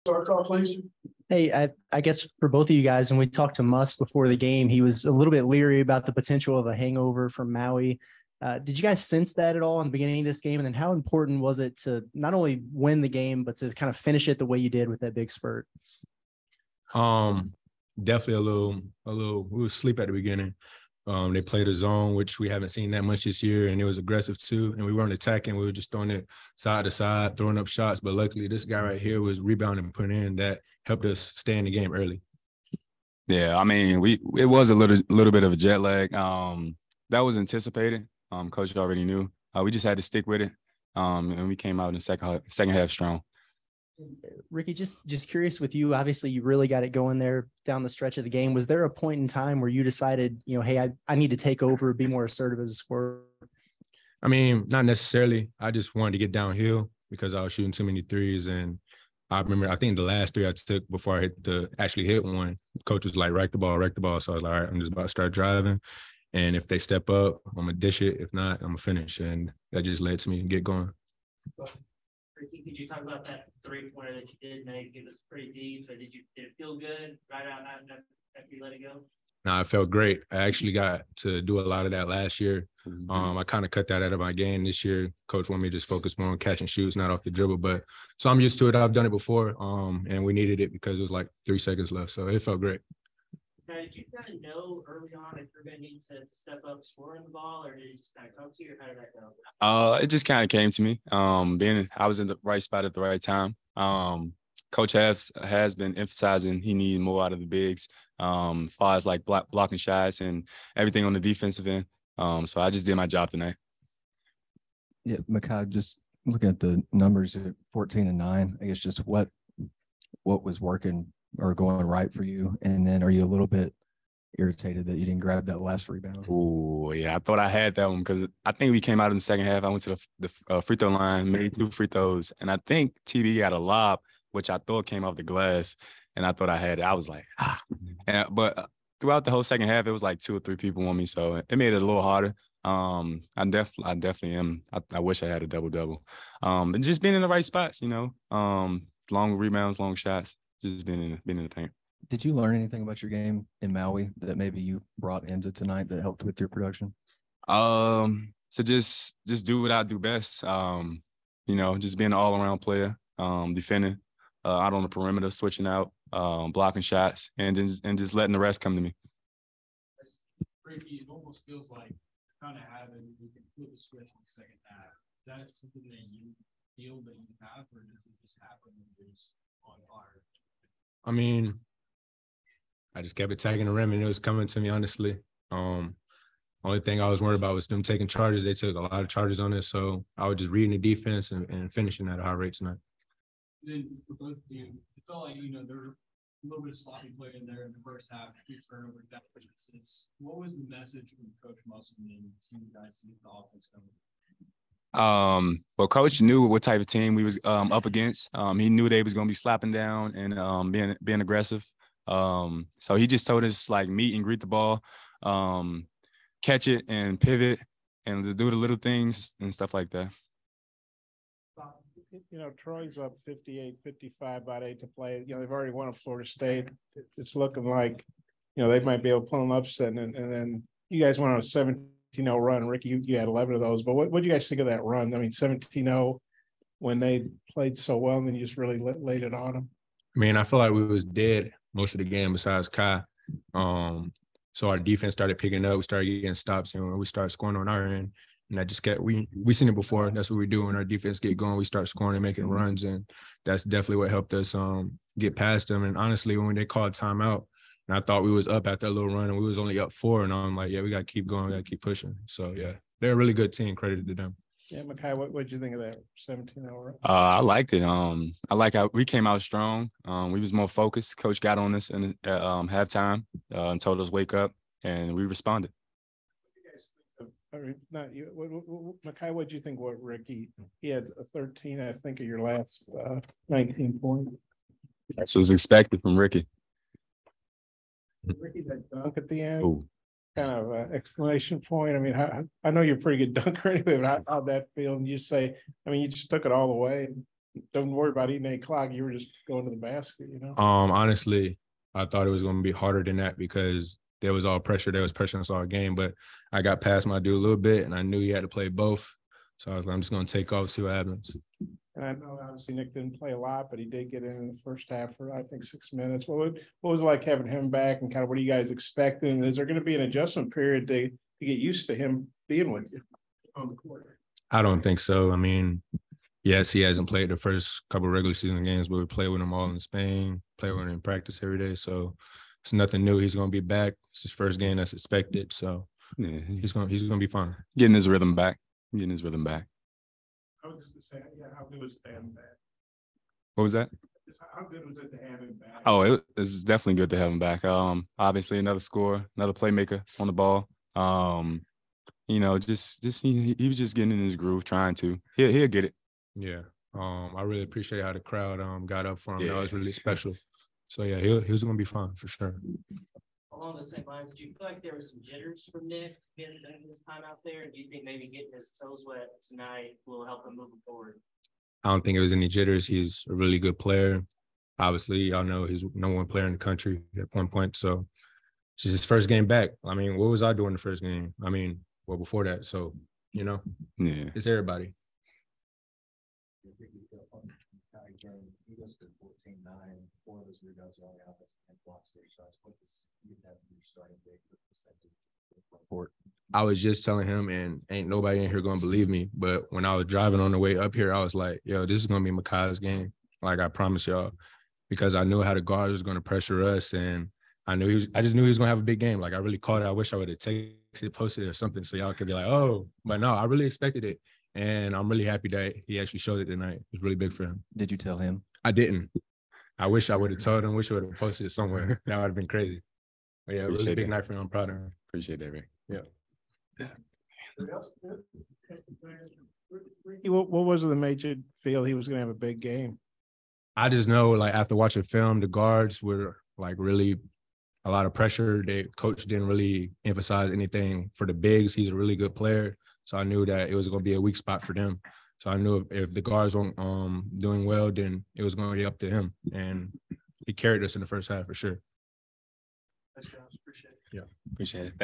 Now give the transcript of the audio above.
Start call, please. Hey, I guess for both of you guys, when we talked to Musk before the game, he was a little bit leery about the potential of a hangover from Maui. Did you guys sense that at all in the beginning of this game? And then how important was it to not only win the game, but to kind of finish it the way you did with that big spurt? Definitely a little, we were asleep at the beginning. They played a zone, which we haven't seen that much this year, and it was aggressive too. And we weren't attacking. We were just throwing it side to side, throwing up shots. But luckily, this guy right here was rebounding and putting in. That helped us stay in the game early. Yeah, I mean, it was a little bit of a jet lag. That was anticipated. Coach already knew. We just had to stick with it, and we came out in the second half strong. Ricky, just curious with you, obviously you really got it going there down the stretch of the game. Was there a point in time where you decided, hey, I need to take over, be more assertive as a scorer? I mean, not necessarily. I just wanted to get downhill because I was shooting too many threes. And I remember, I think the last three I took before I actually hit one, coach was like, rack the ball. So I was like, all right, I'm just about to start driving. And if they step up, I'm going to dish it. If not, I'm going to finish. And that just led to me to get going. Ricky, could you talk about that three-pointer that you did make? It was pretty deep. So did it feel good right out after you let it go? No, it felt great. I actually got to do a lot of that last year. I kind of cut that out of my game this year. Coach wanted me to just focus more on catch and shoots, not off the dribble. But so I'm used to it. I've done it before, and we needed it because it was like 3 seconds left. So it felt great. Now, did you kind of know early on if you're going to need to step up scoring the ball, or did it just kind of come to you, or how did that go? It just kind of came to me. I was in the right spot at the right time. Coach has been emphasizing he needs more out of the bigs, as far as like blocking shots and everything on the defensive end. So I just did my job tonight. Yeah, Makhel, just looking at the numbers at 14 and 9, I guess just what was working or going right for you, and then are you a little bit irritated that you didn't grab that last rebound? Oh yeah, I thought I had that one because I think we came out in the second half. I went to the free throw line, made 2 free throws, and I think TB got a lob, which I thought came off the glass, and I thought I had it. I was like, but throughout the whole second half, it was like 2 or 3 people on me, so it made it a little harder. I definitely am. I wish I had a double-double. And just being in the right spots, long rebounds, long shots, just being in the paint. Did you learn anything about your game in Maui that maybe you brought into tonight that helped with your production? So just do what I do best. Just being an all-around player, defending, out on the perimeter, switching out, blocking shots, and just letting the rest come to me. Ricky, it almost feels like kind of you can flip a switch in the second half. Is that something that you feel that you have, or does it just happen when you're just on fire? I mean, I just kept attacking the rim, and it was coming to me, honestly. Only thing I was worried about was them taking charges. They took a lot of charges on this, so I was just reading the defense and finishing at a high rate tonight. Then for both of you, it felt like, there were a little bit of sloppy play in there in the first half, 2 turnovers, differences. What was the message from Coach Musselman to you guys to get the offense coming? Well, Coach knew what type of team we was up against. He knew they was going to be slapping down and being aggressive. So he just told us, like, meet and greet the ball, catch it and pivot and to do the little things and stuff like that. Troy's up 58-55, about 8 to play. They've already won at Florida State. It's looking like, they might be able to pull an upset. And then you guys went on a 17-0 run. Ricky, you had 11 of those. But what do you guys think of that run? I mean, 17-0 when they played so well, and then you just really laid it on them. I mean, I feel like we was dead most of the game besides Kai. So our defense started picking up. We started getting stops, and we started scoring on our end. And that just kept, we seen it before. That's what we do when our defense get going. We start scoring and making runs, and that's definitely what helped us get past them. And honestly, when they called timeout, and I thought we was up at that little run, and we was only up 4, and I'm like, yeah, we got to keep going. We got to keep pushing. So, yeah, they're a really good team. Credit to them. Yeah, Makhel, what did you think of that 17-0 run? I liked it. I like how we came out strong. We was more focused. Coach got on us in halftime and told us wake up, and we responded. Not you, Makhel, what do you think? What Ricky? He had a 13, I think, of your last 19 points. That's what was expected from Ricky. Ricky, that dunk at the end. Ooh. Kind of an exclamation point. I mean, I know you're a pretty good dunker anyway, but how'd that feel? And you say, I mean, you just took it all the way. don't worry about eating 8 o'clock. You were just going to the basket, you know? Honestly, I thought it was going to be harder than that because there was all pressure. There was pressure on our game, but I got past my dude a little bit, and I knew he had to play both. So I was like, I'm just going to take off, see what happens. And I know obviously Nick didn't play a lot, but he did get in the first half for, I think, 6 minutes. What was it like having him back, and kind of what are you guys expecting? Is there going to be an adjustment period to get used to him being with you on the court? I don't think so. I mean, yes, he hasn't played the first couple of regular season games, but we play with him all in Spain, play with him in practice every day. So it's nothing new. He's going to be back. It's his first game that's expected. So yeah, he's going to be fine. Getting his rhythm back. Getting his rhythm back. I was just going to say, yeah, how good was it to have him back? What was that? How good was it to have him back? Oh, it's definitely good to have him back. Obviously another scorer, another playmaker on the ball. You know, just he was just getting in his groove, trying to. He'll get it. Yeah. I really appreciate how the crowd got up for him. Yeah. That was really special. So yeah, he was gonna be fine for sure. Along the same lines, did you feel like there was some jitters from Nick getting his time out there? Do you think maybe getting his toes wet tonight will help him moving forward? I don't think it was any jitters. He's a really good player. Obviously, y'all know he's number 1 player in the country at one point. So it's just his first game back. I mean, what was I doing the first game? I mean, well, before that. So, you know, Yeah. it's everybody. He goes for 14-9, 4 of those rebounds are on the offensive end, block stage shots. What does you have to be starting big with the second report? I was just telling him, and ain't nobody in here gonna believe me, but when I was driving on the way up here, I was like, yo, this is gonna be Makhai's game. Like, I promise y'all, because I knew how the guard was gonna pressure us, and I just knew he was gonna have a big game. Like, I really caught it. I wish I would have texted, posted it or something so y'all could be like, oh, but no, I really expected it. And I'm really happy that he actually showed it tonight. It was really big for him. Did you tell him? I didn't. I wish I would have told him. Wish I would have posted it somewhere. That would have been crazy. But yeah, it was a big night for him. I'm proud of him. Appreciate that, Rick. Yeah. What was it that made you feel he was going to have a big game? I just know, like, after watching film, the guards were like really a lot of pressure. The coach didn't really emphasize anything for the bigs. He's a really good player. So I knew that it was going to be a weak spot for them. So I knew if the guards weren't doing well, then it was going to be up to him. And he carried us in the first half for sure. Appreciate it. Yeah. Appreciate it.